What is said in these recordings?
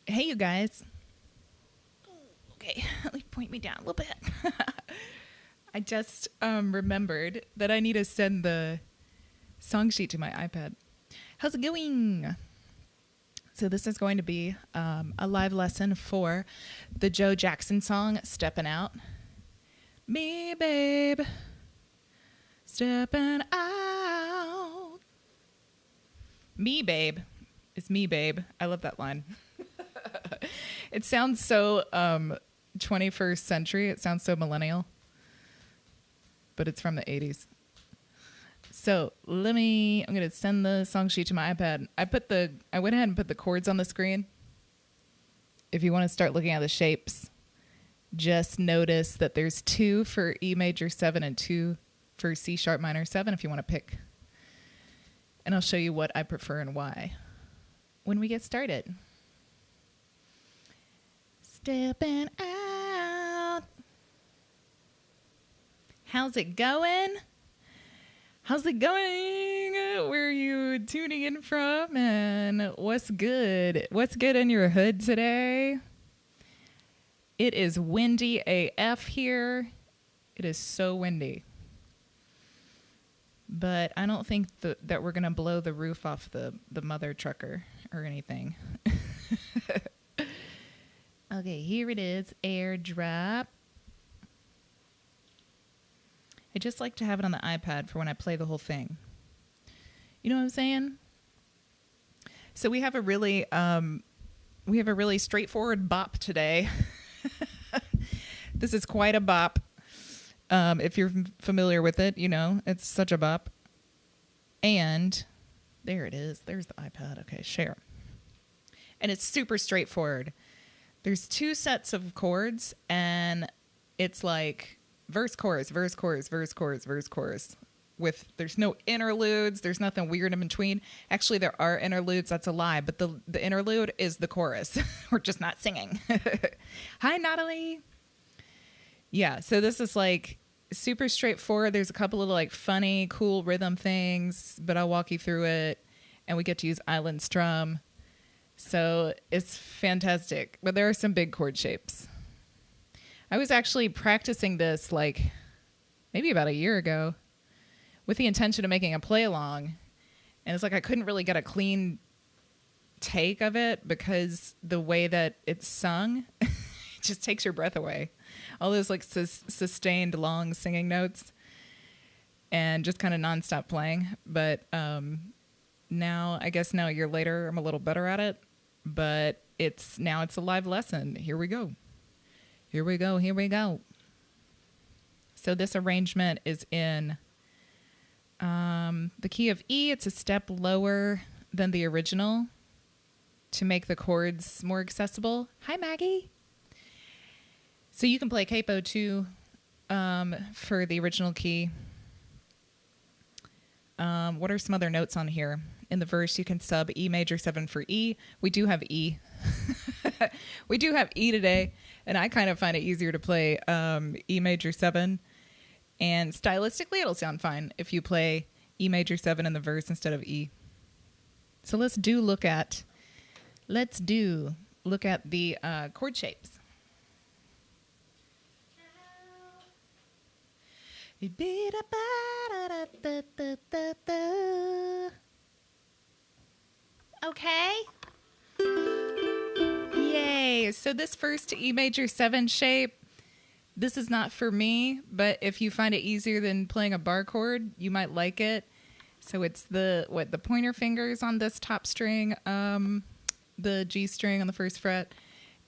Hey, you guys. Okay, let me point me down a little bit. I just remembered that I need to send the song sheet to my iPad. How's it going? So this is going to be a live lesson for the Joe Jackson song, Steppin' Out. Me, babe, steppin' out. Me, babe. It's me, babe. I love that line. It sounds so 21st century. It sounds so millennial. But it's from the 80s. So I'm going to send the song sheet to my iPad. I went ahead and put the chords on the screen. If you want to start looking at the shapes, just notice that there's 2 for E major 7 and 2 for C sharp minor 7 if you want to pick. And I'll show you what I prefer and why when we get started. Stepping out. How's it going? How's it going? Where are you tuning in from? And what's good? What's good in your hood today? It is windy AF here. It is so windy. But I don't think that we're going to blow the roof off the mother trucker or anything. Okay, here it is. Airdrop. I just like to have it on the iPad for when I play the whole thing. You know what I'm saying? So we have a really straightforward bop today. This is quite a bop. If you're familiar with it, you know, it's such a bop. And there it is. There's the iPad. Okay, share. And it's super straightforward. There's 2 sets of chords, and it's like verse, chorus, verse, chorus, verse, chorus, verse, chorus. There's no interludes. There's nothing weird in between. Actually, there are interludes. That's a lie. But the interlude is the chorus. We're just not singing. Hi, Natalie. Yeah, so this is like super straightforward. There's a couple of like funny, cool rhythm things, but I'll walk you through it. And we get to use island strum. So it's fantastic. But there are some big chord shapes. I was actually practicing this like maybe about a year ago with the intention of making a play along. And it's like I couldn't really get a clean take of it because the way that it's sung it just takes your breath away. All those like sustained long singing notes and just kind of nonstop playing. But now, I guess now a year later, I'm a little better at it. But it's a live lesson. Here we go. Here we go. Here we go. So this arrangement is in the key of E. It's a step lower than the original to make the chords more accessible. Hi, Maggie. So you can play capo too for the original key. What are some other notes on here? In the verse, you can sub E major 7 for E. We do have E. We do have E today, and I kind of find it easier to play E major 7. And stylistically, it'll sound fine if you play E major 7 in the verse instead of E. So let's look at the chord shapes. Okay. Yay. So this first E major 7 shape, this is not for me, but if you find it easier than playing a bar chord, you might like it. So it's the pointer fingers on this top string, the G string on the 1st fret,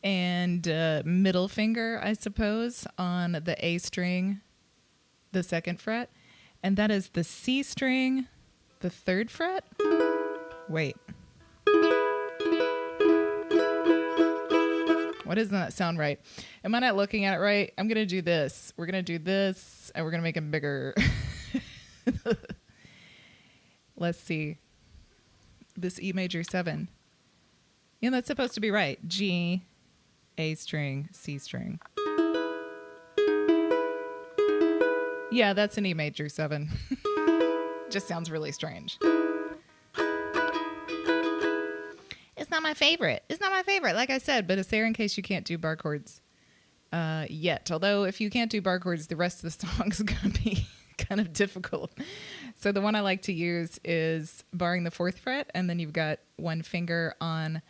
and middle finger, I suppose, on the A string, the 2nd fret. And that is the C string, the 3rd fret. Wait. Why doesn't that sound right? Am I not looking at it right? I'm going to do this. We're going to do this, and we're going to make them bigger. Let's see. This E major 7. Yeah, that's supposed to be right. G, A string, C string. Yeah, that's an E major 7. Just sounds really strange. It's not my favorite. It's not my favorite, like I said, but it's there in case you can't do bar chords yet. Although if you can't do bar chords, the rest of the song is going to be kind of difficult. So the one I like to use is barring the 4th fret, and then you've got one finger on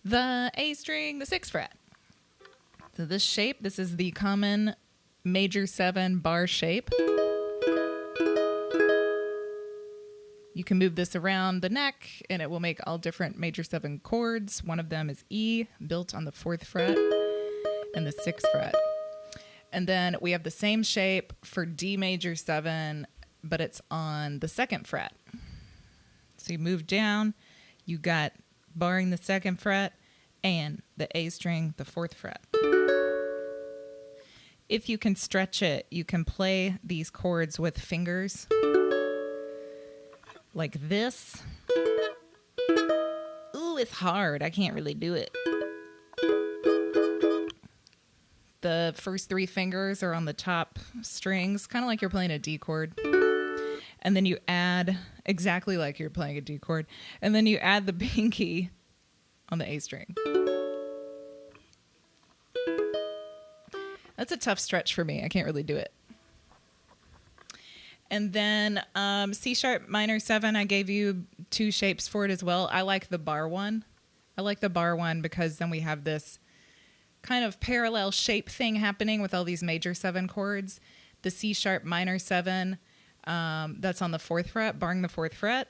the A string, the 6th fret. So this shape, this is the common major 7 bar shape. You can move this around the neck and it will make all different major 7 chords. One of them is E, built on the 4th fret and the 6th fret. And then we have the same shape for D major 7, but it's on the 2nd fret. So you move down, you got barring the 2nd fret and the A string, the 4th fret. If you can stretch it, you can play these chords with fingers. Like this. Ooh, it's hard. I can't really do it. The first 3 fingers are on the top strings, kind of like you're playing a D chord. And then you add, exactly like you're playing a D chord, and then you add the pinky on the A string. That's a tough stretch for me. I can't really do it. And then C sharp minor 7, I gave you 2 shapes for it as well. I like the bar one. I like the bar one because then we have this kind of parallel shape thing happening with all these major 7 chords. The C sharp minor 7, that's on the 4th fret, barring the 4th fret.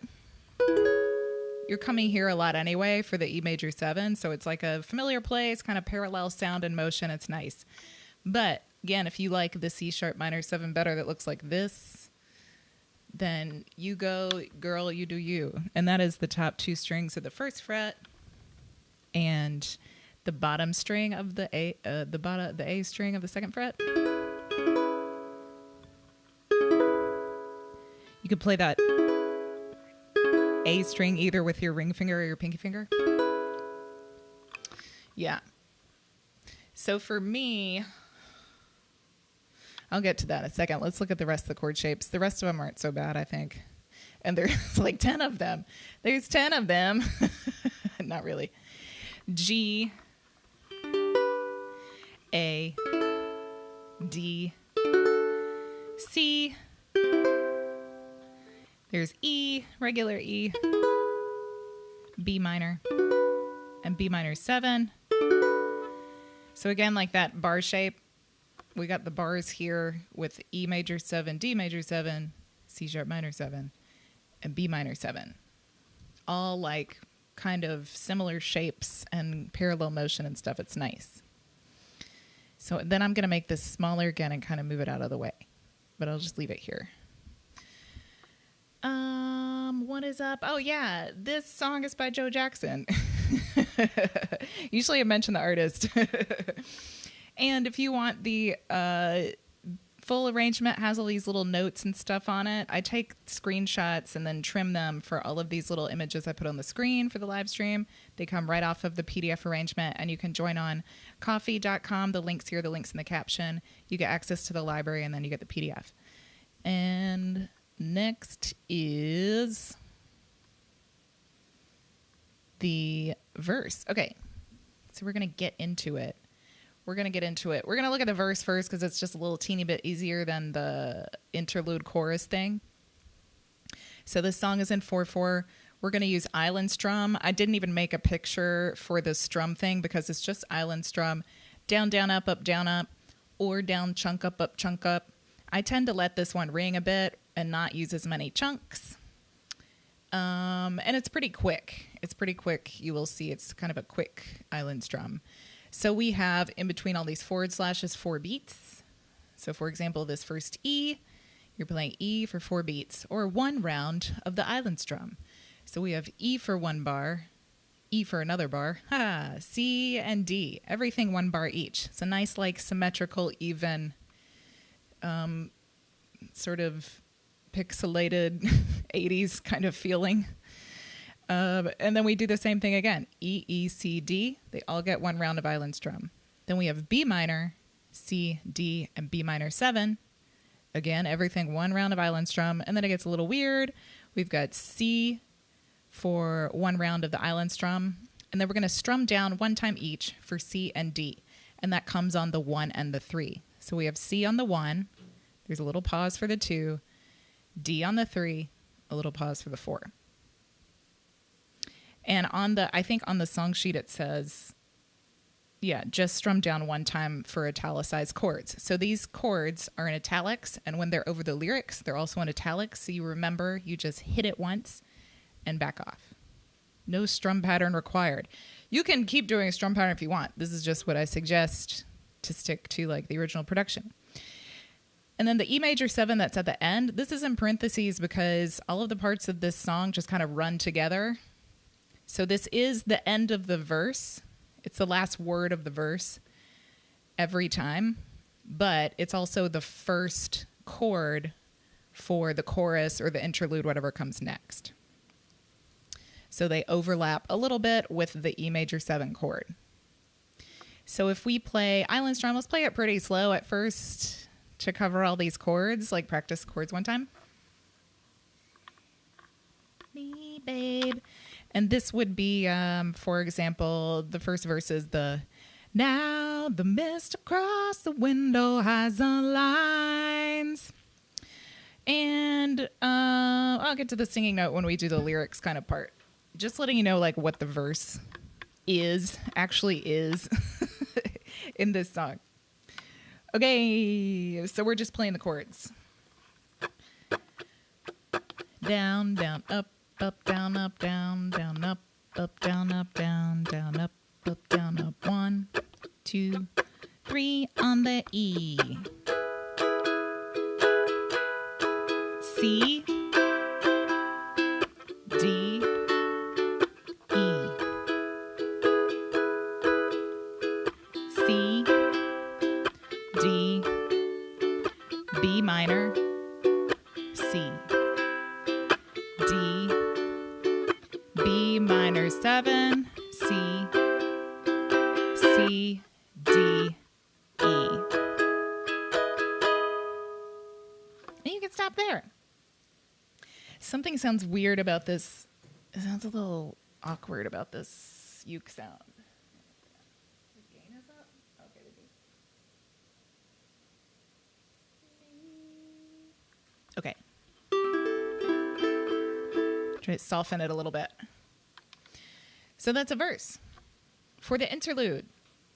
You're coming here a lot anyway for the E major 7, so it's like a familiar place, kind of parallel sound and motion. It's nice. But again, if you like the C sharp minor 7 better that looks like this, then you go, girl, you do you. And that is the top 2 strings of the 1st fret and the bottom string of the A string of the 2nd fret. You could play that A string either with your ring finger or your pinky finger. Yeah. So for me, I'll get to that in a second. Let's look at the rest of the chord shapes. The rest of them aren't so bad, I think. And there's like 10 of them. There's 10 of them. Not really. G, A, D, C. There's E, regular E, B minor, and B minor 7. So again, like that bar shape, we got the bars here with E major 7, D major 7, C sharp minor 7, and B minor 7. All like kind of similar shapes and parallel motion and stuff. It's nice. So then I'm going to make this smaller again and kind of move it out of the way. But I'll just leave it here. What is up? Oh yeah, this song is by Joe Jackson. Usually I mention the artist. And if you want the full arrangement, has all these little notes and stuff on it. I take screenshots and then trim them for all of these little images I put on the screen for the live stream. They come right off of the PDF arrangement, and you can join on coffee.com. The link's here, the link's in the caption. You get access to the library, and then you get the PDF. And next is the verse. Okay, so we're going to get into it. We're going to look at the verse first because it's just a little teeny bit easier than the interlude chorus thing. So this song is in 4/4. We're going to use island strum. I didn't even make a picture for the strum thing because it's just island strum. Down, down, up, or down, chunk, up, chunk, up. I tend to let this one ring a bit and not use as many chunks. And it's pretty quick. You will see it's kind of a quick island strum. So we have in between all these forward slashes 4 beats. So for example, this first E, you're playing E for 4 beats or 1 round of the island strum. So we have E for 1 bar, E for another bar, C and D, everything 1 bar each. It's a nice like symmetrical, even, sort of pixelated 80s kind of feeling. And then we do the same thing again. E, E, C, D. They all get 1 round of island strum. Then we have B minor, C, D, and B minor 7. Again, everything 1 round of island strum. And then it gets a little weird. We've got C for 1 round of the island strum. And then we're going to strum down one time each for C and D. And that comes on the 1 and the 3. So we have C on the 1. There's a little pause for the 2. D on the 3. A little pause for the 4. And I think on the song sheet it says, just strum down one time for italicized chords. So these chords are in italics, and when they're over the lyrics, they're also in italics. So you remember, you just hit it once and back off. No strum pattern required. You can keep doing a strum pattern if you want. This is just what I suggest to stick to, like, the original production. And then the E major 7 that's at the end, this is in parentheses because all of the parts of this song just kind of run together. So this is the end of the verse. It's the last word of the verse every time, but it's also the first chord for the chorus or the interlude, whatever comes next. So they overlap a little bit with the E major 7 chord. So if we play Island Strum, let's play it pretty slow at first to cover all these chords, like practice chords one time. Me, babe. And this would be, for example, the first verse is now the mist across the window hides the lines. And I'll get to the singing note when we do the lyrics kind of part. Just letting you know, like, what the verse actually is in this song. Okay, so we're just playing the chords. Down, down, up, down, up, down, down, up, down, up, down, down, up, down, up. 1, 2, 3 on the E. C, D, E. C, D, B minor, C, D, B minor 7, C, C, D, E. And you can stop there. Something sounds weird about this. It sounds a little awkward about this uke sound. The gain is up? Okay, Okay. Try to soften it a little bit. So that's a verse. For the interlude,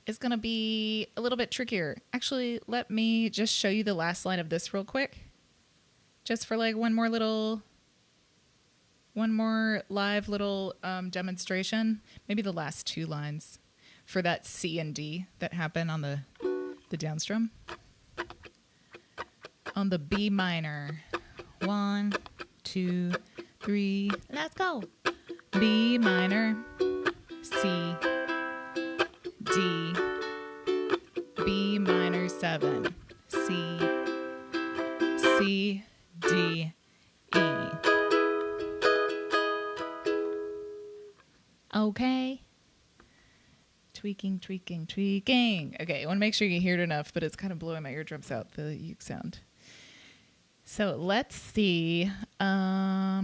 it's going to be a little bit trickier. Actually, let me just show you the last line of this real quick. Just for like one more live little demonstration. Maybe the last 2 lines for that C and D that happen on the downstrum. On the B minor. 1, 2, 3, let's go. B minor, C, D, B minor 7, C, C, D, E. Okay. Tweaking, tweaking, tweaking. Okay, I want to make sure you hear it enough, but it's kind of blowing my eardrums out, the uke sound. So let's see. I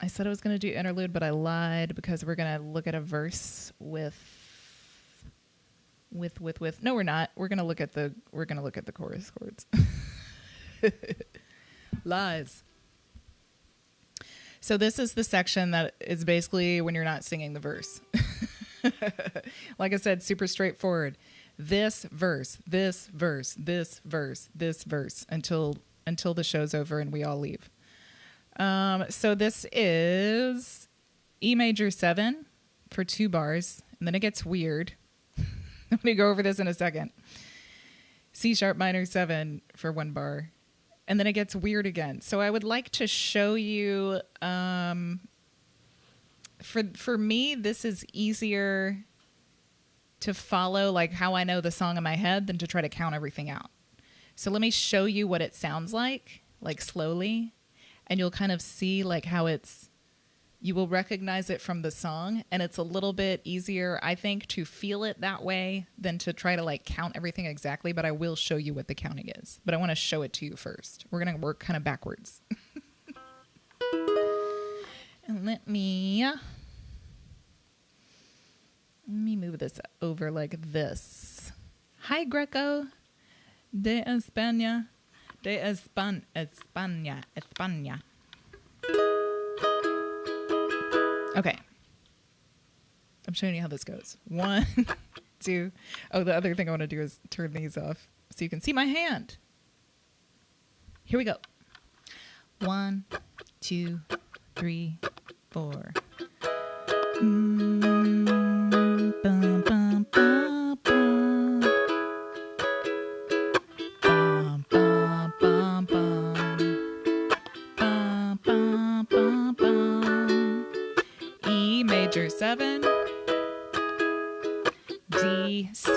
said I was going to do interlude, but I lied because we're going to look at a verse with. No, we're not. We're going to look at the chorus chords. Lies. So this is the section that is basically when you're not singing the verse. Like I said, super straightforward. This verse, this verse, this verse, this verse until the show's over and we all leave. So this is E major 7 for 2 bars, and then it gets weird. I'm going to go over this in a second. C sharp minor 7 for 1 bar, and then it gets weird again. So I would like to show you, for me, this is easier to follow, like how I know the song in my head, than to try to count everything out. So let me show you what it sounds like slowly, and you'll kind of see like how you will recognize it from the song, and it's a little bit easier, I think, to feel it that way than to try to like count everything exactly, but I will show you what the counting is. But I want to show it to you first. We're going to work kind of backwards. And let me Let me move this over like this. Hi, Greco. De España. De España. Okay. I'm showing you how this goes. 1, 2. Oh, the other thing I want to do is turn these off so you can see my hand. Here we go. 1, 2, 3, 4. Bum, bum, bum, bum. Bum, bum, bum, bum. Bum, bum, bum, bum. E major 7, D, C,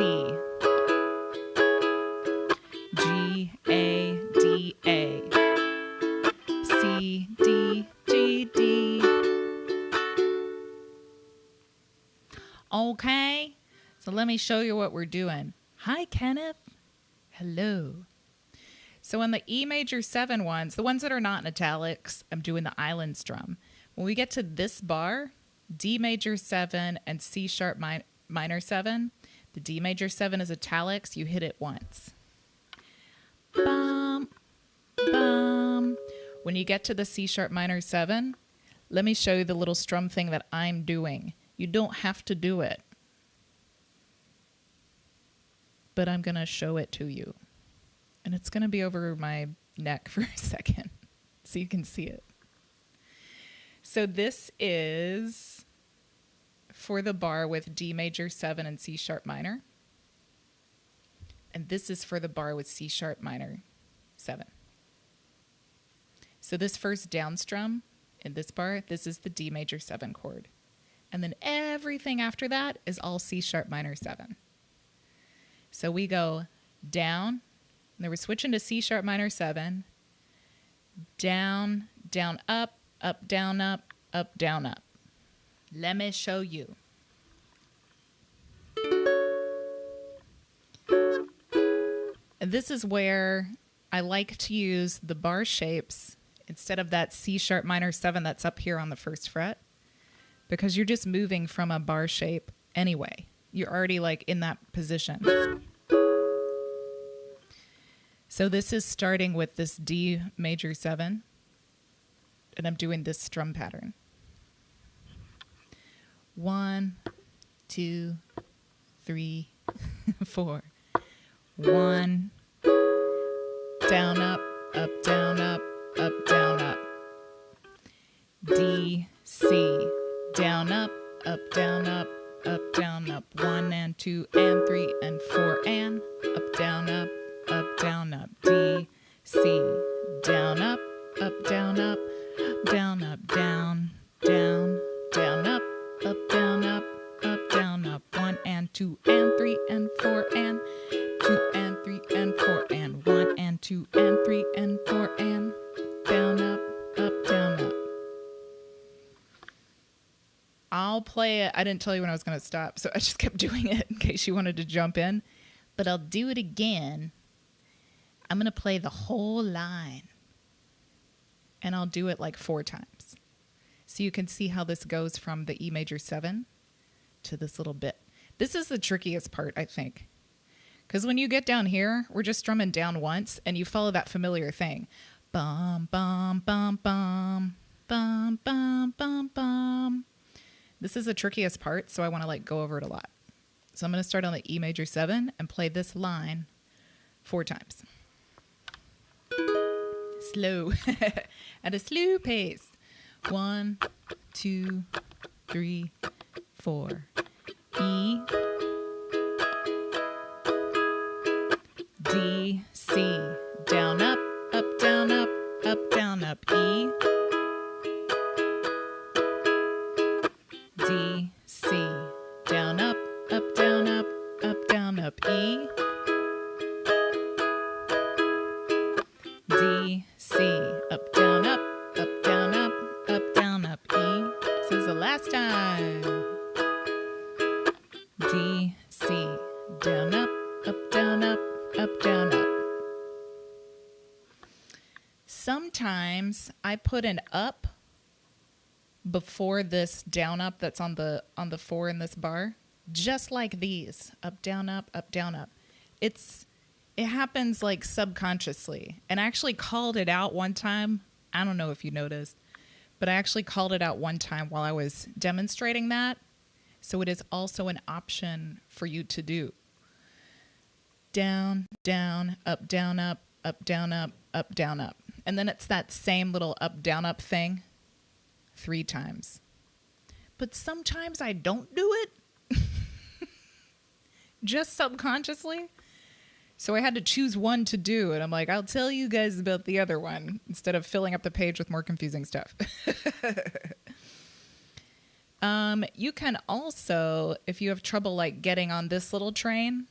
G, A, D, A, C, D, G, D. Okay, so let me show you what we're doing. Hi, Kenneth. Hello. So on the E major 7 ones, the ones that are not in italics, I'm doing the island strum. When we get to this bar, D major 7 and C sharp minor 7, the D major 7 is italics, you hit it once. Bum, bum. When you get to the C sharp minor 7, let me show you the little strum thing that I'm doing. You don't have to do it, but I'm going to show it to you. And it's going to be over my neck for a second so you can see it. So this is for the bar with D major 7 and C sharp minor. And this is for the bar with C sharp minor 7. So this first down strum in this bar, this is the D major 7 chord. And then everything after that is all C sharp minor 7. So we go down, and then we're switching to C sharp minor 7, down, down, up, down, up, down, up. Let me show you. And this is where I like to use the bar shapes instead of that C sharp minor 7 that's up here on the first fret, because you're just moving from a bar shape anyway. You're already like in that position. So this is starting with this D major 7, and I'm doing this strum pattern. 1, 2, 3, 4. 1, down, up, down, up, down, up. D, C, down, up, down, up, down, up. 1 and 2 and 3 and 4 and up, down, up, down, up. D, C, down, up, down, up, down, up, down, down, down, up, down, up, down, up. 1 and 2 and 3 and 4 and 2 and 3 and 4 and 1 and 2 and 3 and 4 and down, up, down, up. I'll play it. I didn't tell you when I was going to stop, so I just kept doing it in case you wanted to jump in. But I'll do it again. I'm going to play the whole line. And I'll do it like 4 times. So you can see how this goes from the E major 7 to this little bit. This is the trickiest part, I think. Because when you get down here, we're just strumming down once, and you follow that familiar thing. Bum, bum, bum, bum, bum, bum, bum, bum. This is the trickiest part, so I want to like go over it a lot. So I'm going to start on the E major 7 and play this line 4 times. Slow. At a slow pace. 1, 2, 3, 4. E, D, C, down, up, down, up, down, up. E, D, C, down, up, down, up, down, up. E, D, C, up, down, up, down, up, down, up. E. This is the last time. D, C, down, up, down, up, down, up. Sometimes I put an up before this down up that's on the 4 in this bar. just like these, up, down, up, up, down, up. It happens like subconsciously. And I actually called it out one time. I don't know if you noticed, but I actually called it out one time while I was demonstrating that. So it is also an option for you to do. Down, down, up, down, up, down, up, down, up. And then it's that same little up, down, up thing 3 times. But sometimes I don't do it. Just subconsciously. So I had to choose one to do. And I'm like, I'll tell you guys about the other one instead of filling up the page with more confusing stuff. You can also, if you have trouble like getting on this little train,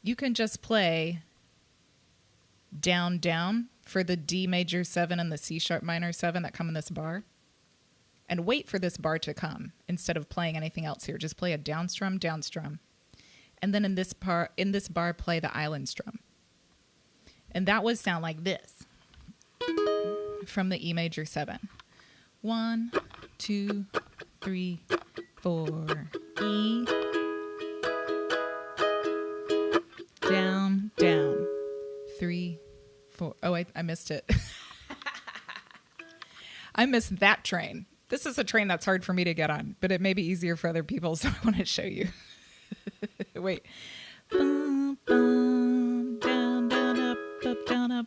you can just play down, down for the D major 7 and the C sharp minor 7 that come in this bar. And wait for this bar to come instead of playing anything else here. Just play a down strum, and then in this bar, play the island strum. And that would sound like this from the E major 7. 1, 2, 3, 4, E. Down, down, 3, 4. Oh, I missed it. I missed that train. This is a train that's hard for me to get on, but it may be easier for other people, so I want to show you. Wait. Bum, bum, down, down, up, down, up.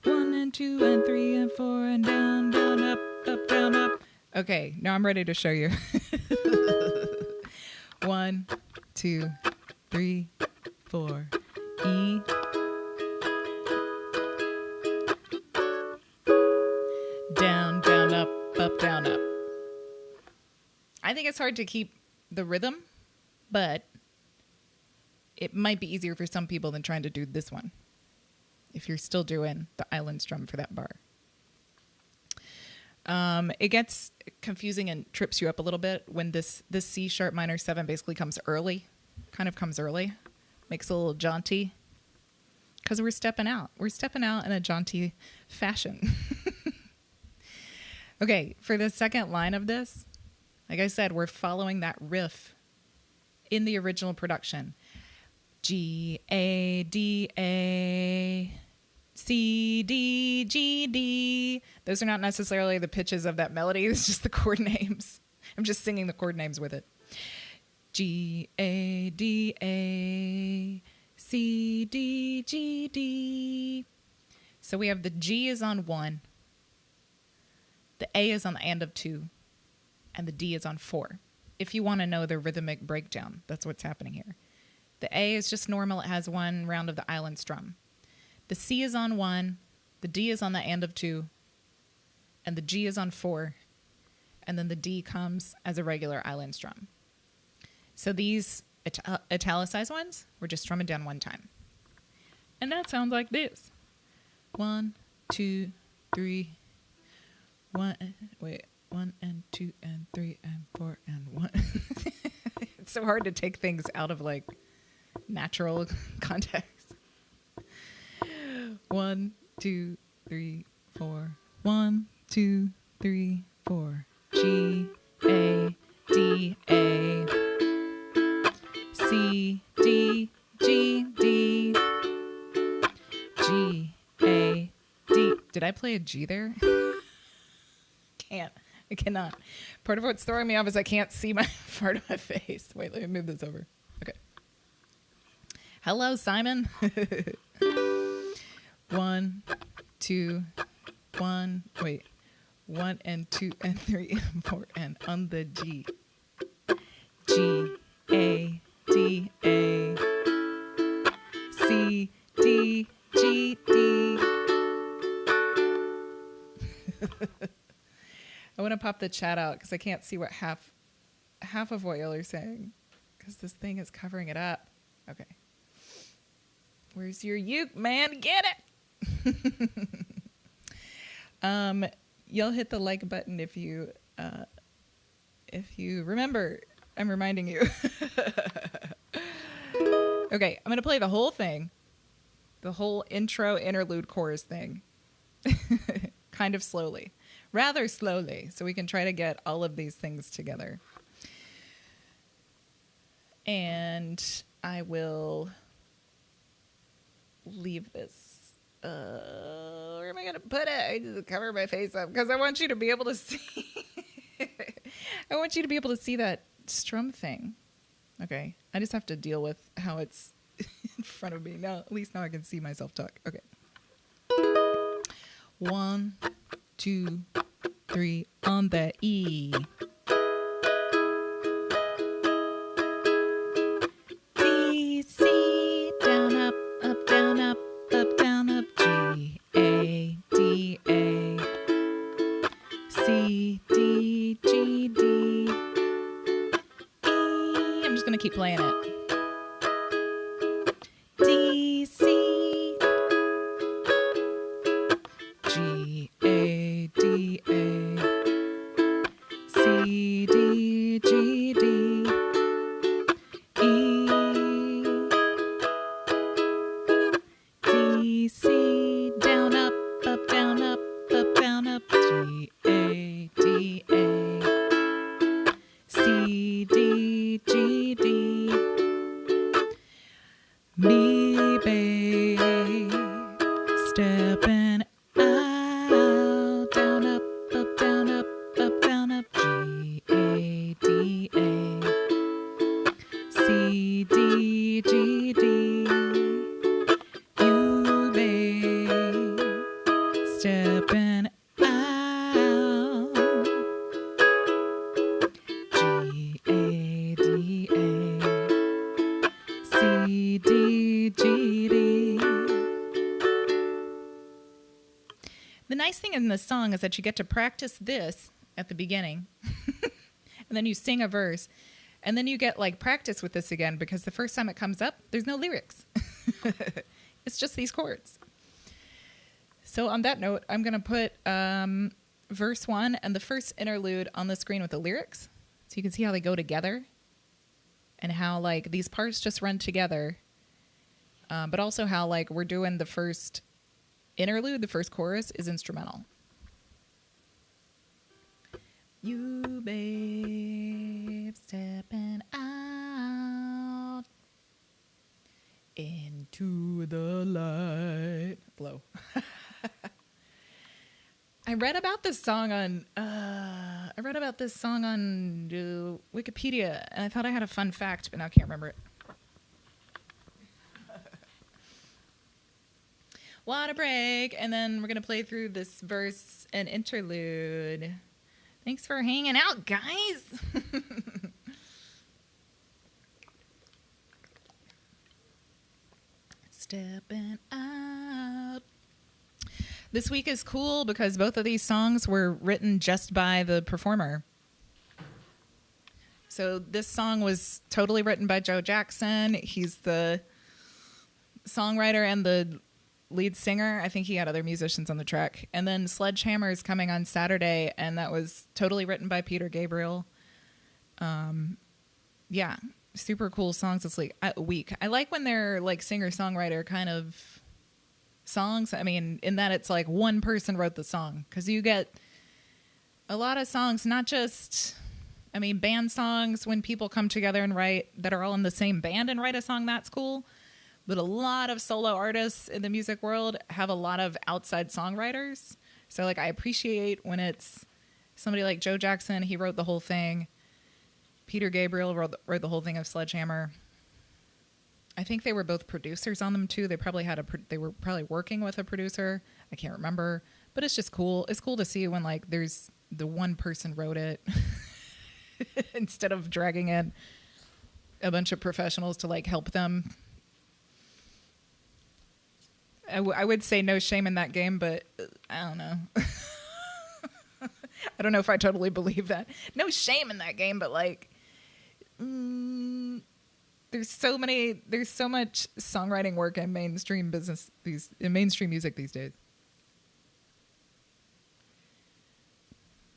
1 and 2 and 3 and 4 and down, down, up, down, up. Okay, now I'm ready to show you. 1, 2, 3, 4, E. Down, down, up, down, up. I think it's hard to keep the rhythm, but it might be easier for some people than trying to do this one if you're still doing the island strum for that bar. It gets confusing and trips you up a little bit when this C sharp minor 7 basically comes early, makes it a little jaunty because we're stepping out. We're stepping out in a jaunty fashion. Okay, for the second line of this, like I said, we're following that riff in the original production. G, A, D, A, C, D, G, D. Those are not necessarily the pitches of that melody. It's just the chord names. I'm just singing the chord names with it. G, A, D, A, C, D, G, D. So we have the G is on 1. The A is on the end of 2. And the D is on 4. If you want to know the rhythmic breakdown, that's what's happening here. The A is just normal. It has 1 round of the island strum. The C is on 1. The D is on the end of 2. And the G is on 4. And then the D comes as a regular island strum. So these italicized ones, we're just strumming down 1 time. And that sounds like this. 1, 2, 3, 1, wait. 1 and 2 and 3 and 4 and 1. It's so hard to take things out of like natural context. 1, 2, 3, 4. 1, 2, 3, 4. G, A, D, A. C, D, G, D. G, A, D. Did I play a G there? I cannot. Part of what's throwing me off is I can't see my part of my face. Wait, let me move this over. Okay. Hello, Simon. 1, 2, 1. Wait. 1 and 2 and 3 and 4 and on the G. G, A, D, A. C, D, G, D. I want to pop the chat out because I can't see what half of what y'all are saying because this thing is covering it up. Okay. Where's your uke, man? Get it. Y'all hit the like button if you remember. I'm reminding you. Okay, I'm going to play the whole thing. The whole intro, interlude, chorus thing. Kind of slowly. Rather slowly, so we can try to get all of these things together. And I will leave this. Where am I going to put it? I need to cover my face up because I want you to be able to see. I want you to be able to see that strum thing. Okay. I just have to deal with how it's in front of me. Now, at least now I can see myself talk. Okay. 1, 2, 3 on the E. D, C, down, up, down, up, down, up. G, A, D, A. C, D, G, D. E. I'm just going to keep playing it. D, C. G, A, D, A. C, D, G, D. E. D, C. Down, up, down, up, down, up. G, A, D, A. C, D, G, D. Me, babe, stepping out, down, up, down, up, down, up. G, A, D, A. C, D, G, D. You, babe, stepping out. G, A, D, A. C, D, G, D. The nice thing in this song is that you get to practice this at the beginning, and then you sing a verse, and then you get like practice with this again because the first time it comes up, there's no lyrics. It's just these chords. So on that note, I'm going to put verse 1 and the first interlude on the screen with the lyrics, so you can see how they go together and how like these parts just run together, but also how like we're doing the first interlude, the first chorus is instrumental. You, babe, stepping out into the light. Blow. I read about this song on Wikipedia, and I thought I had a fun fact, but now I can't remember it. Water break, and then we're gonna play through this verse and interlude. Thanks for hanging out, guys. Stepping out. This week is cool because both of these songs were written just by the performer. So this song was totally written by Joe Jackson. He's the songwriter and the lead singer. I think he had other musicians on the track. And then Sledgehammer is coming on Saturday, and that was totally written by Peter Gabriel. Yeah, super cool songs this week. I like when they're like singer-songwriter kind of songs. I mean, in that it's like one person wrote the song, because you get a lot of songs, not just, I mean, band songs when people come together and write that are all in the same band and write a song, that's cool. But a lot of solo artists in the music world have a lot of outside songwriters. So like I appreciate when it's somebody like Joe Jackson, he wrote the whole thing. Peter Gabriel wrote the whole thing of Sledgehammer. I think they were both producers on them too. They were probably working with a producer. I can't remember, but it's just cool. It's cool to see when like there's the one person wrote it instead of dragging in a bunch of professionals to like help them. I would say no shame in that game, but I don't know. I don't know if I totally believe that. No shame in that game, but like, there's so much songwriting work in mainstream mainstream music these days.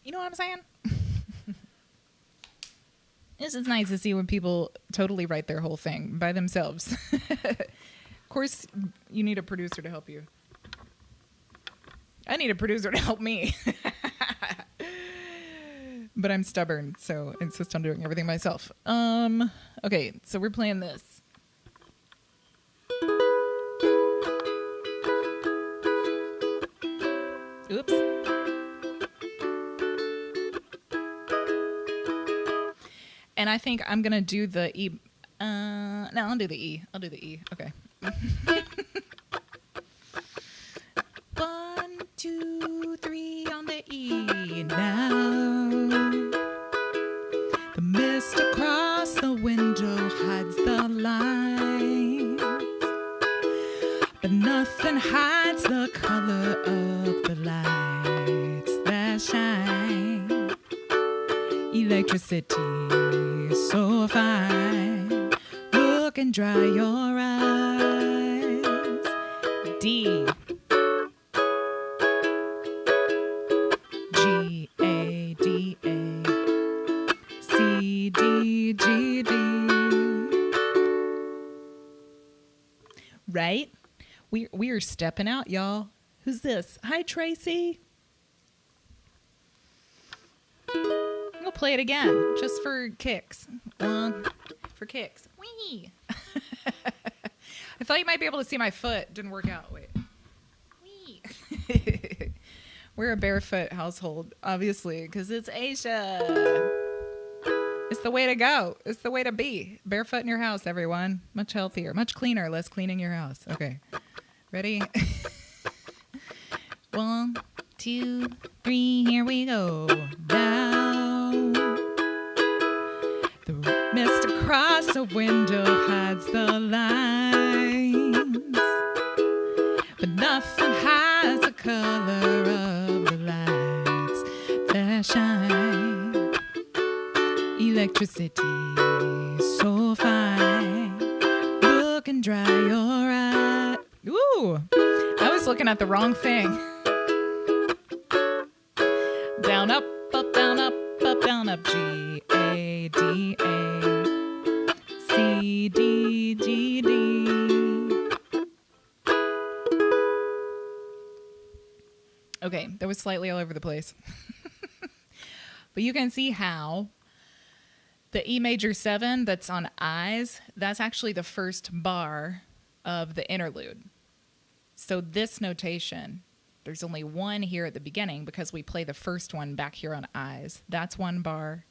You know what I'm saying? This is nice to see when people totally write their whole thing by themselves. Of course, you need a producer to help you. I need a producer to help me. But I'm stubborn, so I insist on doing everything myself. Okay, so we're playing this. Oops. And I think I'm going to do the E. No, I'll do the E. I'll do the E. Okay. 1, 2, 3 on the E now. The mist across the window hides the lines, but nothing hides the color of the lights that shine. Electricity so fine. Look and dry your eyes. D. G, A, D, A. C, D, G, D. Right? We are stepping out, y'all. Who's this? Hi, Tracy. We'll play it again, just for kicks. For kicks. Wee. I thought you might be able to see my foot. Didn't work out. Wait. Wee. We're a barefoot household, obviously, because it's Asia. It's the way to go. It's the way to be. Barefoot in your house, everyone. Much healthier, much cleaner, less cleaning your house. Okay. Ready? 1, 2, 3, here we go. Down. The mist across the window hides the lines, but nothing hides the color of the lights that shine. Electricity so fine. Look and dry your eyes. Ooh, I was looking at the wrong thing. Down, up, down, up, down, up. G, A, D, A. C, D, G, D. Okay, that was slightly all over the place. But you can see how the E major 7 that's on I's, that's actually the first bar of the interlude. So this notation, there's only one here at the beginning because we play the first one back here on I's. That's one bar,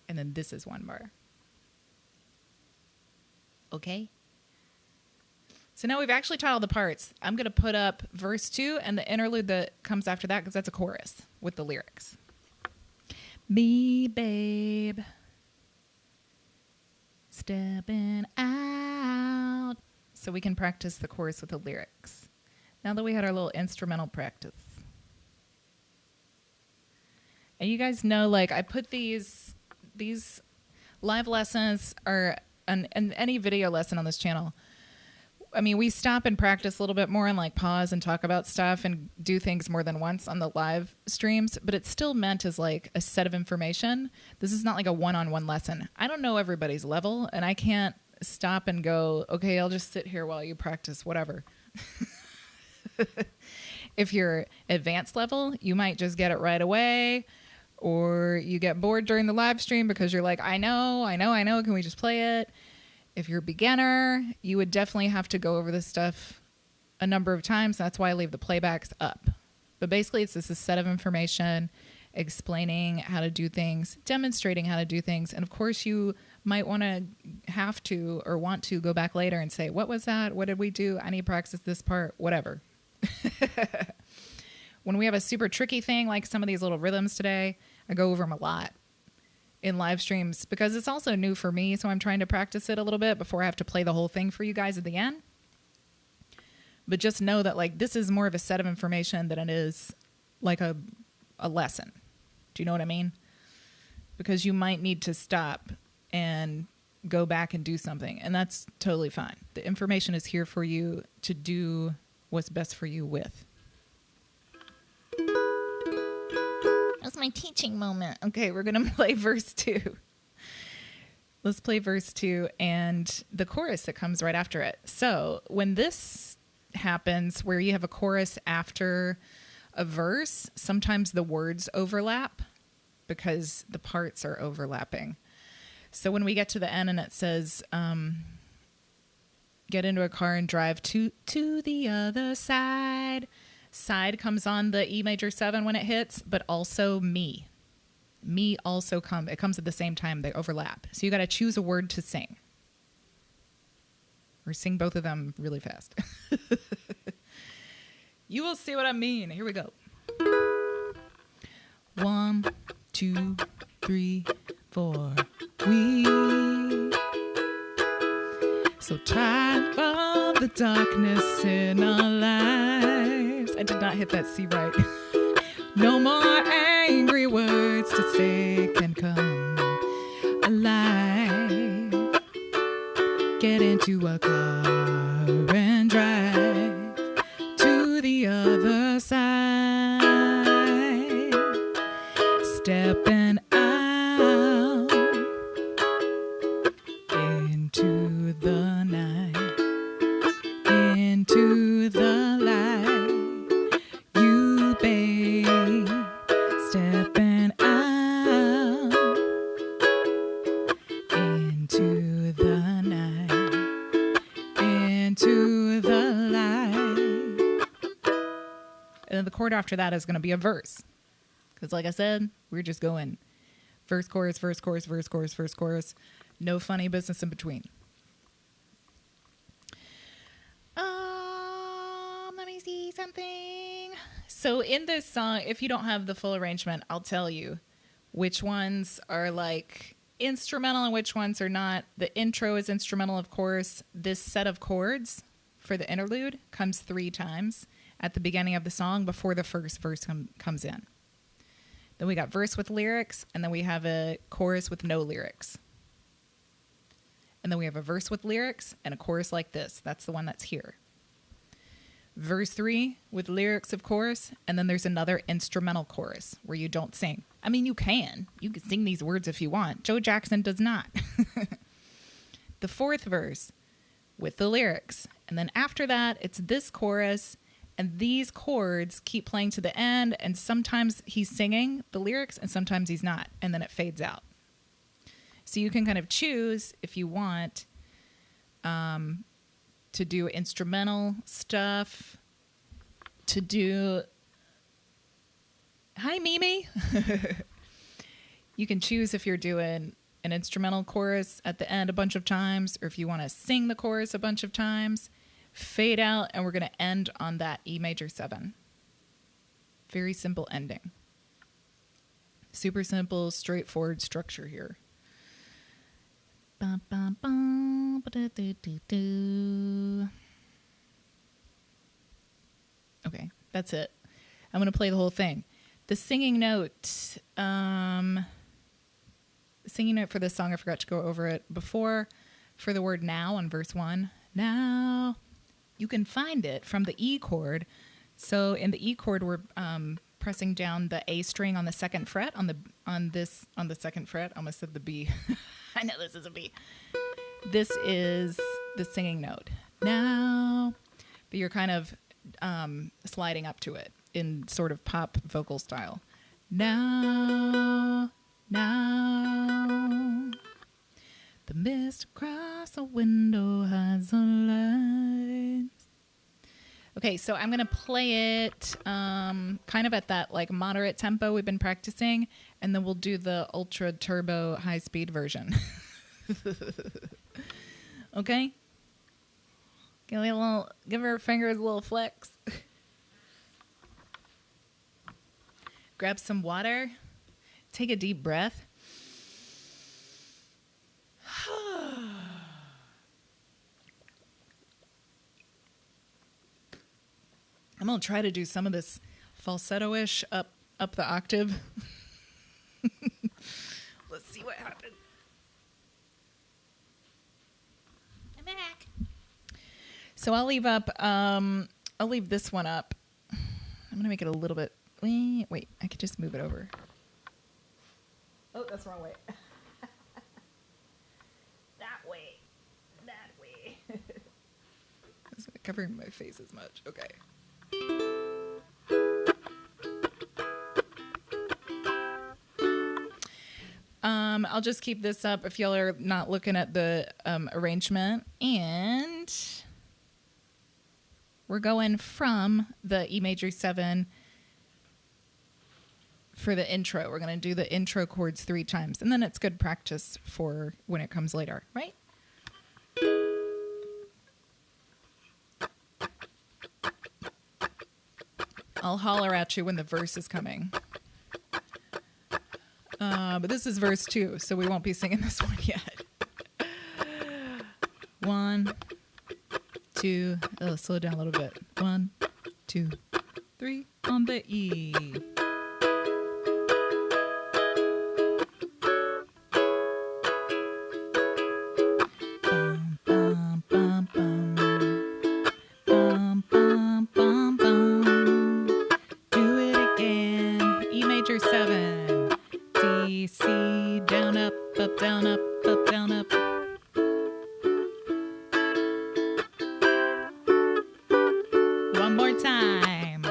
and then this is one bar. Okay? So now we've actually taught all the parts. I'm going to put up verse 2 and the interlude that comes after that because that's a chorus with the lyrics. Me, babe, stepping out. So we can practice the chorus with the lyrics. Now that we had our little instrumental practice. And you guys know, like, I put these live lessons or and any video lesson on this channel. I mean, we stop and practice a little bit more and like pause and talk about stuff and do things more than once on the live streams, but it's still meant as like a set of information. This is not like a one-on-one lesson. I don't know everybody's level and I can't stop and go, okay, I'll just sit here while you practice whatever. If you're advanced level, you might just get it right away, or you get bored during the live stream because you're like, I know, can we just play it? If you're a beginner, you would definitely have to go over this stuff a number of times. That's why I leave the playbacks up. But basically, it's just a set of information explaining how to do things, demonstrating how to do things. And of course, you might want to have to or want to go back later and say, what was that? What did we do? I need to practice this part, whatever. When we have a super tricky thing, like some of these little rhythms today, I go over them a lot in live streams because it's also new for me. So I'm trying to practice it a little bit before I have to play the whole thing for you guys at the end. But just know that like this is more of a set of information than it is like a lesson. Do you know what I mean? Because you might need to stop and go back and do something. And that's totally fine. The information is here for you to do what's best for you with. That's my teaching moment. Okay, we're going to play verse 2. Let's play verse 2 and the chorus that comes right after it. So when this happens, where you have a chorus after a verse, sometimes the words overlap. because the parts are overlapping. So when we get to the end and it says, get into a car and drive to the other side. Side comes on the E major 7 when it hits, but also me. Me also it comes at the same time. They overlap. So you got to choose a word to sing. Or sing both of them really fast. You will see what I mean. Here we go. 1, 2, 3, 4. We so tired of the darkness in our lives. I did not hit that C right. No more angry words to say can come alive. Get into a car and drive to the other side. Stepping out into the night, into the light. You, babe, stepping out into the night, into the light. And then the chord after that is going to be a verse. Because like I said, we're just going verse, chorus, verse, chorus, verse, chorus, verse, chorus. No funny business in between. Let me see something. So in this song, if you don't have the full arrangement, I'll tell you which ones are like instrumental and which ones are not. The intro is instrumental, of course. This set of chords for the interlude comes 3 times at the beginning of the song before the first verse comes in. Then we got verse with lyrics, and then we have a chorus with no lyrics. And then we have a verse with lyrics and a chorus like this. That's the one that's here. Verse 3 with lyrics, of course, and then there's another instrumental chorus where you don't sing. I mean, you can. You can sing these words if you want. Joe Jackson does not. The 4th verse with the lyrics. And then after that, it's this chorus. And these chords keep playing to the end, and sometimes he's singing the lyrics, and sometimes he's not, and then it fades out. So you can kind of choose, if you want, to do instrumental stuff, to do... Hi, Mimi! You can choose if you're doing an instrumental chorus at the end a bunch of times, or if you want to sing the chorus a bunch of times. Fade out, and we're going to end on that E major 7. Very simple ending. Super simple, straightforward structure here. Okay, that's it. I'm going to play the whole thing. The singing note. The singing note for this song, I forgot to go over it before. For the word now on verse 1. Now. You can find it from the E chord. So in the E chord, we're pressing down the A string on the 2nd fret on the 2nd fret. I almost said the B. I know this is a B. This is the singing note. Now, but you're kind of sliding up to it in sort of pop vocal style. Now, now. The mist across the window has a light. Okay, so I'm going to play it kind of at that like moderate tempo we've been practicing, and then we'll do the ultra turbo high speed version. Okay? Give her fingers a little flex. Grab some water. Take a deep breath. I'm going to try to do some of this falsetto-ish up the octave. Let's see what happens. I'm back. So I'll leave this one up. I'm going to make it a little bit... Wait, I could just move it over. Oh, that's the wrong way. That way. It's not covering my face as much. Okay. I'll just keep this up if y'all are not looking at the arrangement. And we're going from the E major 7 for the intro. We're going to do the intro chords 3 times. And then it's good practice for when it comes later, right? I'll holler at you when the verse is coming. But this is verse 2, so we won't be singing this one yet. 1, 2, slow it down a little bit. 1, 2, 3 on the E. Bum, bum, bum, bum. Bum, bum, bum, bum. Do it again. E major 7. D, C, down, up, down, up, down, up. One more time.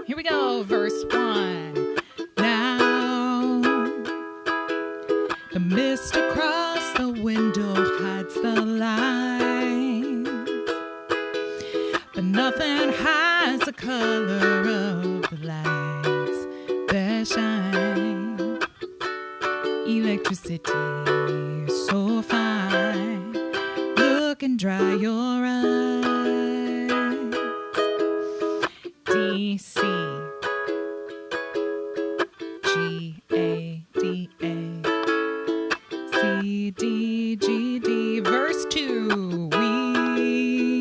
Here we go, verse 1. Now, the mist across the window hides the lines, but nothing hides the color of the lights that shine. Electricity so fine, look and dry your eyes. D, C, G, A, D, A, C, D, G, D. Verse 2, we.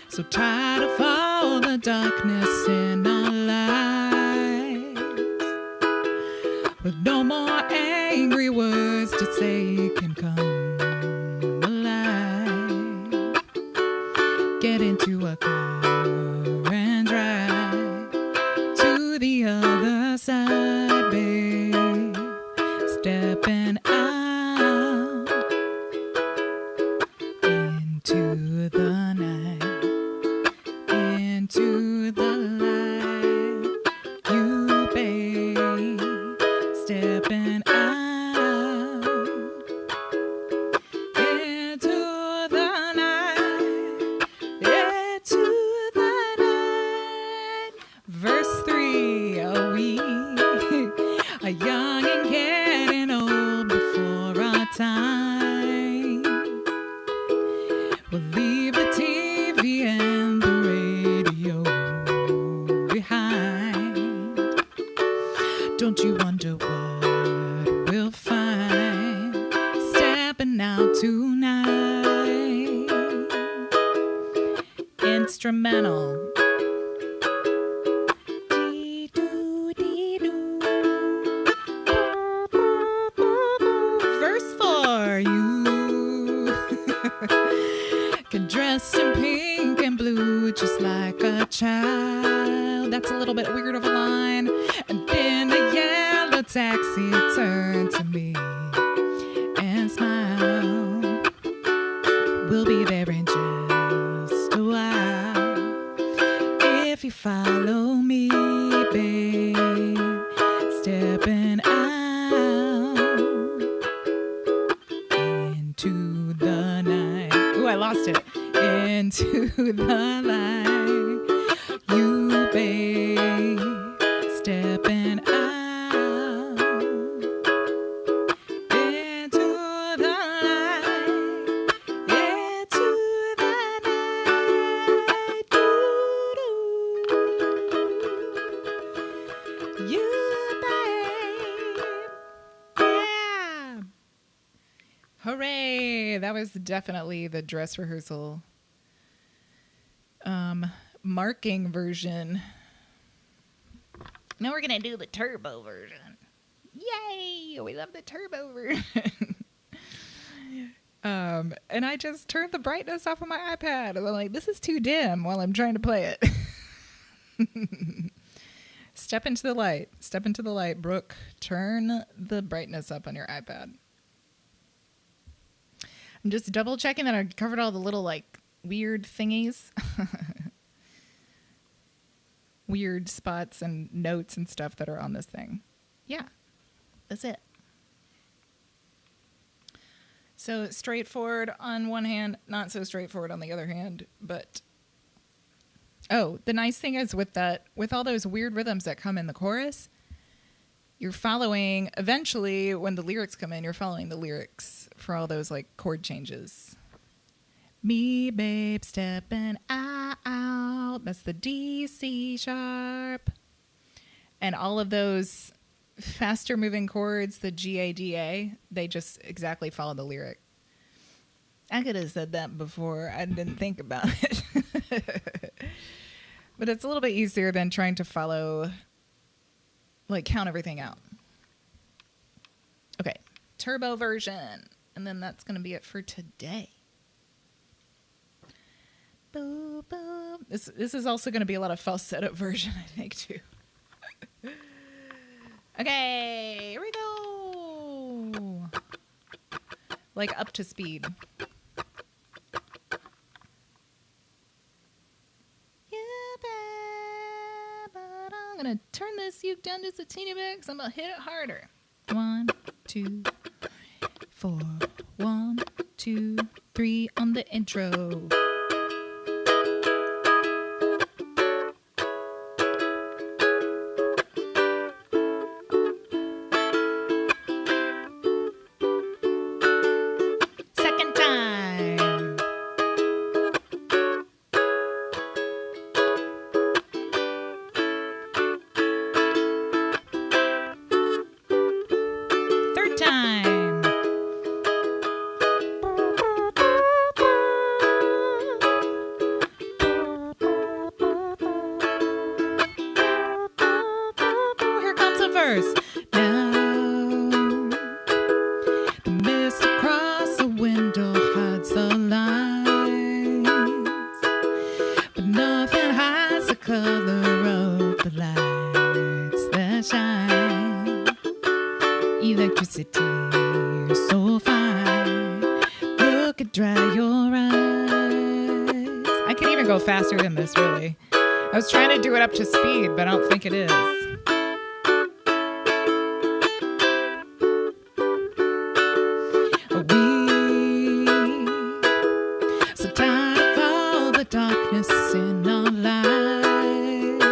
So tired of all the darkness in our lives, with no more angry words to say can come alive. Get into a car and drive to the other side, babe. Stepping out into the night, into the light. You, babe, stepping out into the night, into the night. Verse 3, are we are young and getting old before our time? We'll leave the TV and the radio behind. Don't you wonder what we'll find stepping out tonight? Instrumental. Verse 4, you can dress in pink and blue just like a child. That's a little bit weird of a line. And then the yellow taxi turned to me and smiled. We'll be there in just a while if you follow me, babe. Stepping out into the night. Ooh, I lost it. Into the light. You, babe, stepping out into the light. Into the night. Doo-doo. You, babe. Yeah. Hooray! That was definitely the dress rehearsal marking version. Now we're gonna do the turbo version. Yay! We love the turbo version. And I just turned the brightness off of my iPad. And I'm like, this is too dim while I'm trying to play it. Step into the light. Step into the light, Brooke. Turn the brightness up on your iPad. I'm just double checking that I covered all the little like weird thingies. Weird spots and notes and stuff that are on this thing. Yeah, that's it. So straightforward on one hand, not so straightforward on the other hand, but oh, the nice thing is with all those weird rhythms that come in the chorus, you're following, eventually when the lyrics come in, you're following the lyrics for all those like chord changes. Me, babe, stepping out. That's the D, C sharp. And all of those faster moving chords, the G, A, D, A, they just exactly follow the lyric. I could have said that before. I didn't think about it. But it's a little bit easier than trying to follow, like count everything out. Okay, turbo version. And then that's going to be it for today. Boop, boop. This is also going to be a lot of falsetto version, I think, too. Okay, here we go. Like up to speed. I'm going to turn this uke down just a teeny bit because I'm going to hit it harder. 1, 2, 4. 1, 2, 3 on the intro. Electricity, you're so fine. Look at dry your eyes. I can even go faster than this, really. I was trying to do it up to speed, but I don't think it is. So tired of all the darkness in our lives,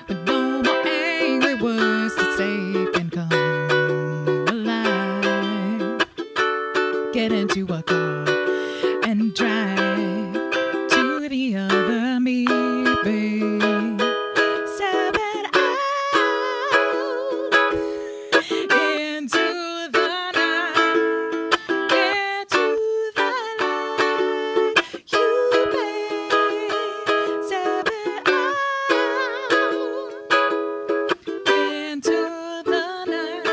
with no more angry words to say can come alive. Get into a car and drive to the other me, babe. Step it out into the night, into the light. You, babe, step it out into the night,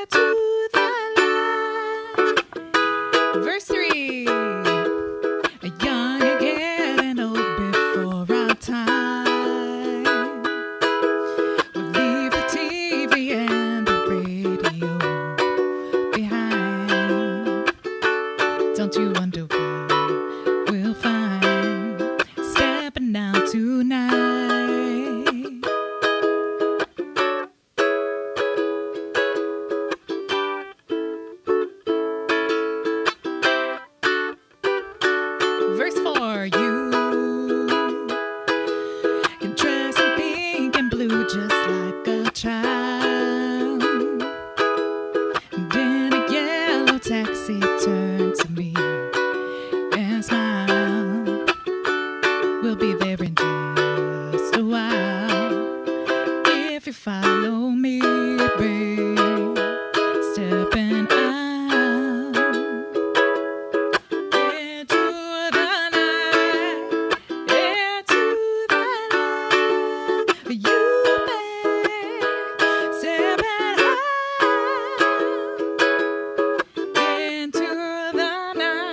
into the light. Verse 3. Young again and old before our time. We'll leave the TV and the radio behind. Don't you wonder what we'll find stepping out tonight. Verse 4, you can dress in pink and blue just like a child. And in a yellow taxi, turn to me and smile. We'll be there in just a while. If you follow me, babe, stepping out into the night, into the light. You, babe, stepping out into the night,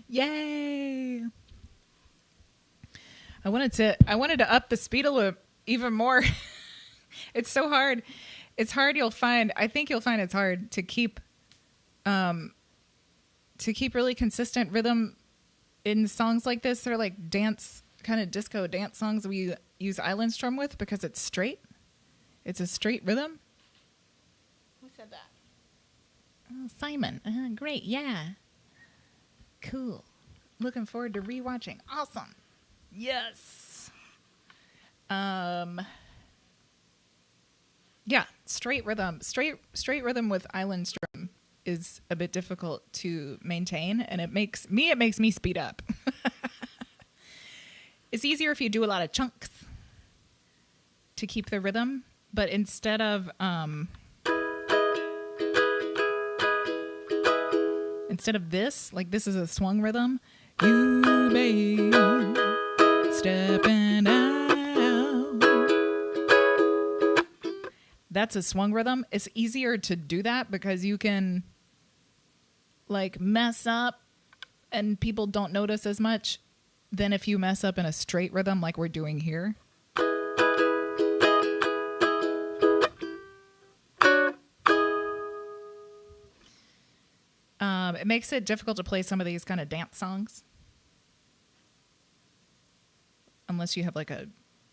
Yay! I wanted to up the speed a little even more. It's so hard. It's hard. I think you'll find it's hard to keep really consistent rhythm in songs like this. They're like dance, kind of disco dance songs we use island strum with because it's straight. It's a straight rhythm. Who said that? Oh, Simon. Great. Yeah. Cool. Looking forward to rewatching. Awesome. Yes. Yeah, straight rhythm. Straight rhythm with island strum is a bit difficult to maintain, and it makes me speed up. It's easier if you do a lot of chunks to keep the rhythm, but instead of this, like this is a swung rhythm, you may stepping out. That's a swung rhythm. It's easier to do that because you can like mess up and people don't notice as much than if you mess up in a straight rhythm like we're doing here. It makes it difficult to play some of these kind of dance songs. Unless you have like a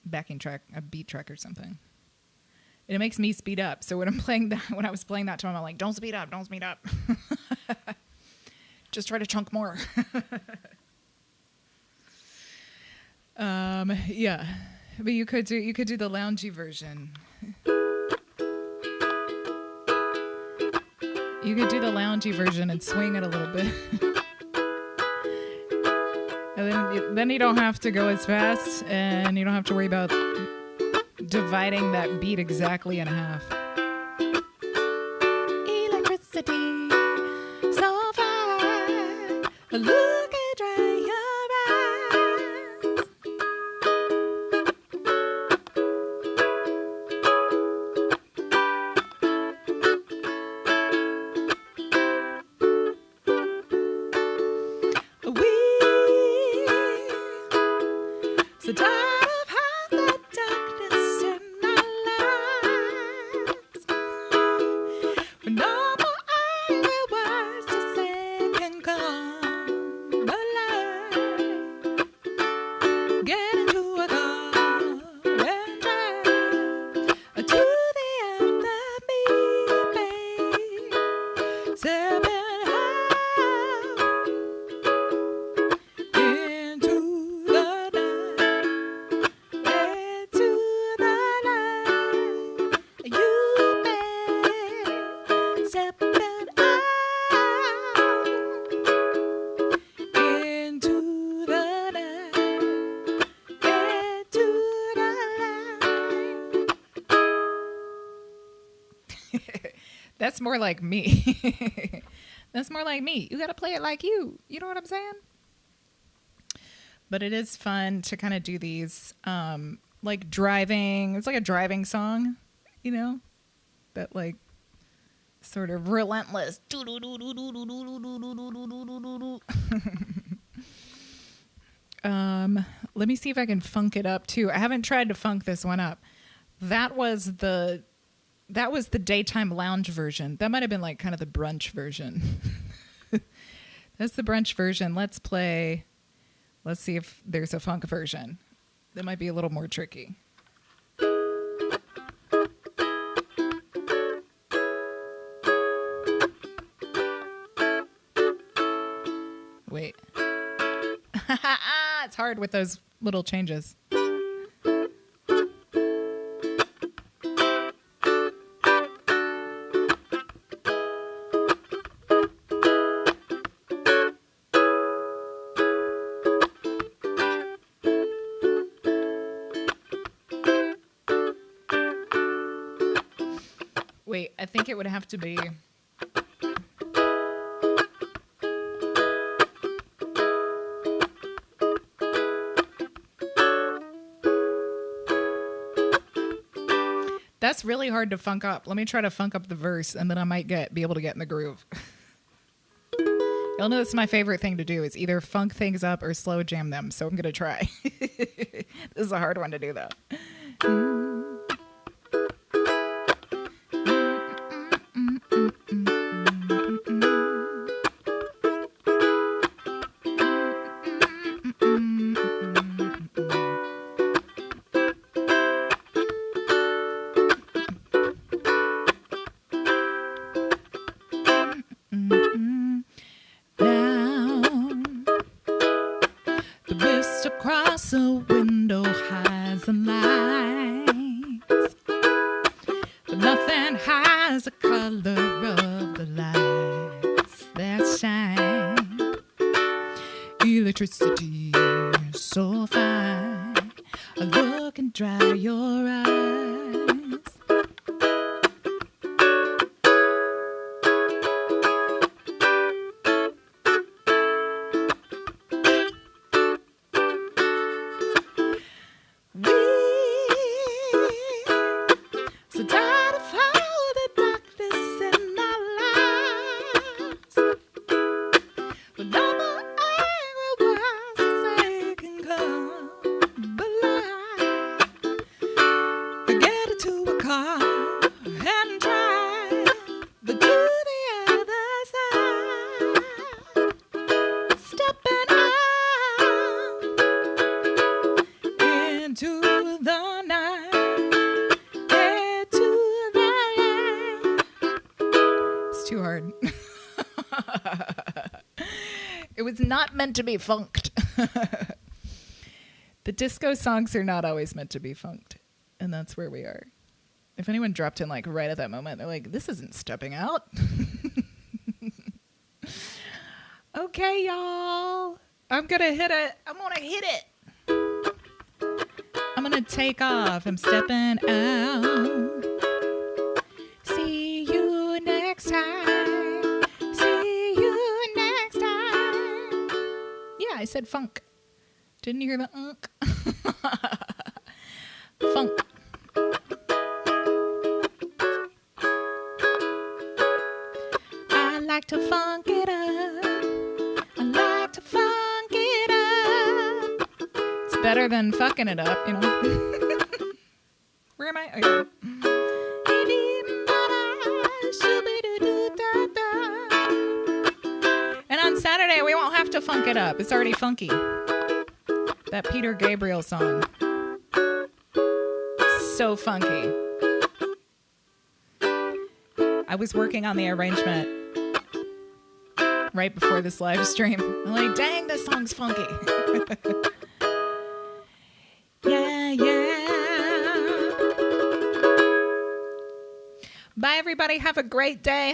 backing track, a beat track or something. And it makes me speed up. So when I was playing that to him, I'm like, don't speed up. Just try to chunk more. Yeah. But you could do the loungy version. You could do the loungy version and swing it a little bit. And then you don't have to go as fast, and you don't have to worry about dividing that beat exactly in half. Electricity, so far, look at dry your eyes. So tired of how the darkness in our lives. When no more idle words to say can come alive. Get into a car and drive to the end of me, babe. Stepping That's more like me. That's more like me. You got to play it like you. You know what I'm saying? But it is fun to kind of do these, like driving. It's like a driving song, you know? That like sort of relentless. Let me see if I can funk it up too. I haven't tried to funk this one up. That was the daytime lounge version. That might have been like kind of the brunch version. That's the brunch version. Let's see if there's a funk version. That might be a little more tricky. Wait. It's hard with those little changes. Wait, I think it would have to be... That's really hard to funk up. Let me try to funk up the verse, and then I might be able to get in the groove. Y'all know it's my favorite thing to do is either funk things up or slow jam them. So I'm going to try. This is a hard one to do, though. Across a window hides the lights, but nothing hides the color of the lights that shine. Electricity is so fine, a look and dry your eyes. Too hard. It was not meant to be funked. The disco songs are not always meant to be funked, and that's where we are. If anyone dropped in like right at that moment, they're like, this isn't stepping out. Okay, y'all, I'm gonna hit it. I'm gonna take off. I'm stepping out. See you next time. See you next time. Yeah, I said funk. Didn't you hear the unk? Funk. I like to funk it up. I like to funk it up. It's better than fucking it up, you know. Where am I? Okay. And on Saturday, we won't have to funk it up. It's already funky. That Peter Gabriel song. So funky. I was working on the arrangement right before this live stream. I'm like, dang, this song's funky. Yeah. Bye, everybody. Have a great day.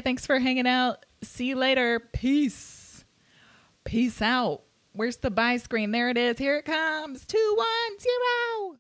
Thanks for hanging out. See you later. Peace out. Where's the bye screen? There it is. Here it comes. 210.